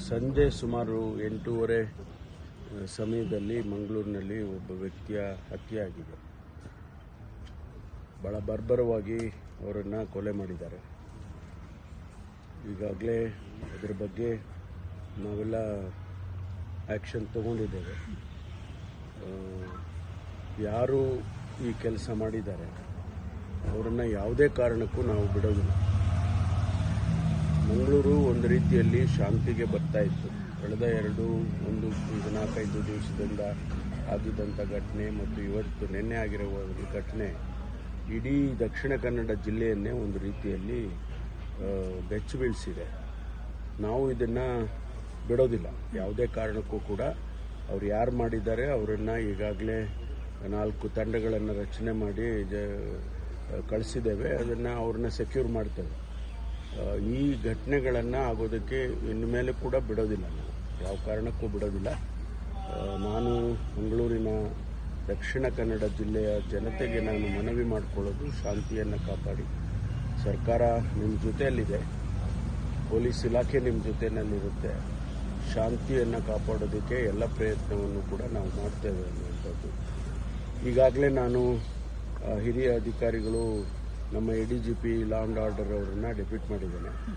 ಸಂಜೆ ಸುಮಾರು 8:30 ಸಮಯದಲ್ಲಿ ಮಂಗಳೂರಿನಲ್ಲಿ ಒಬ್ಬ ವ್ಯಕ್ತಿಯ ಹತ್ಯೆಯಾಗಿದೆ. ಬಹಳ ಬರ್ಬರವಾಗಿ ಅವರನ್ನು ಕೊಲೆ ಮಾಡಿದ್ದಾರೆ. ಈಗಾಗಲೇ ಅದರ ಬಗ್ಗೆ ನಾವೆಲ್ಲ ಆ್ಯಕ್ಷನ್ ತಗೊಂಡಿದ್ದೇವೆ. ಯಾರು ಈ ಕೆಲಸ ಮಾಡಿದ್ದಾರೆ ಅವರನ್ನು ಯಾವುದೇ ಕಾರಣಕ್ಕೂ ನಾವು ಬಿಡೋದಿಲ್ಲ. ಮಂಗಳೂರು ಒಂದು ರೀತಿಯಲ್ಲಿ ಶಾಂತಿಗೆ ಬರ್ತಾ ಇತ್ತು. ಕಳೆದ 4-5 ದಿವಸದಿಂದ ಆಗಿದ್ದಂಥ ಘಟನೆ ಮತ್ತು ಇವತ್ತು ನಿನ್ನೆ ಆಗಿರುವ ಘಟನೆ ಇಡೀ ದಕ್ಷಿಣ ಕನ್ನಡ ಜಿಲ್ಲೆಯನ್ನೇ ಒಂದು ರೀತಿಯಲ್ಲಿ ಬೆಚ್ಚಿ ಬೀಳಿಸಿದೆ. ನಾವು ಇದನ್ನು ಬಿಡೋದಿಲ್ಲ ಯಾವುದೇ ಕಾರಣಕ್ಕೂ ಕೂಡ. ಅವ್ರು ಯಾರು ಮಾಡಿದ್ದಾರೆ ಅವರನ್ನು ಈಗಾಗಲೇ 4 ತಂಡಗಳನ್ನು ರಚನೆ ಮಾಡಿ ಕಳಿಸಿದ್ದೇವೆ. ಅವ್ರನ್ನ ಸೆಕ್ಯೂರ್ ಮಾಡ್ತೇವೆ. ಈ ಘಟನೆಗಳನ್ನು ಆಗೋದಕ್ಕೆ ಇನ್ನು ಮೇಲೆ ಕೂಡ ಬಿಡೋದಿಲ್ಲ. ನಾವು ಯಾವ ಕಾರಣಕ್ಕೂ ಬಿಡೋದಿಲ್ಲ. ನಾನು ಮಂಗಳೂರಿನ ದಕ್ಷಿಣ ಕನ್ನಡ ಜಿಲ್ಲೆಯ ಜನತೆಗೆ ನಾನು ಮನವಿ ಮಾಡಿಕೊಳ್ಳೋದು, ಶಾಂತಿಯನ್ನು ಕಾಪಾಡಿ. ಸರ್ಕಾರ ನಿಮ್ಮ ಜೊತೆಯಲ್ಲಿದೆ, ಪೊಲೀಸ್ ಇಲಾಖೆ ನಿಮ್ಮ ಜೊತೆಯಲ್ಲಿರುತ್ತೆ. ಶಾಂತಿಯನ್ನು ಕಾಪಾಡೋದಕ್ಕೆ ಎಲ್ಲ ಪ್ರಯತ್ನವನ್ನು ಕೂಡ ನಾವು ಮಾಡ್ತೇವೆ ಅನ್ನುವಂಥದ್ದು. ಈಗಾಗಲೇ ನಾನು ಹಿರಿಯ ಅಧಿಕಾರಿಗಳು, ನಮ್ಮ ADGP ಲಾ ಆ್ಯಂಡ್ ಆರ್ಡರ್ ಅವರನ್ನು ಡೆಪ್ಯೂಟ್ ಮಾಡಿದ್ದೇನೆ.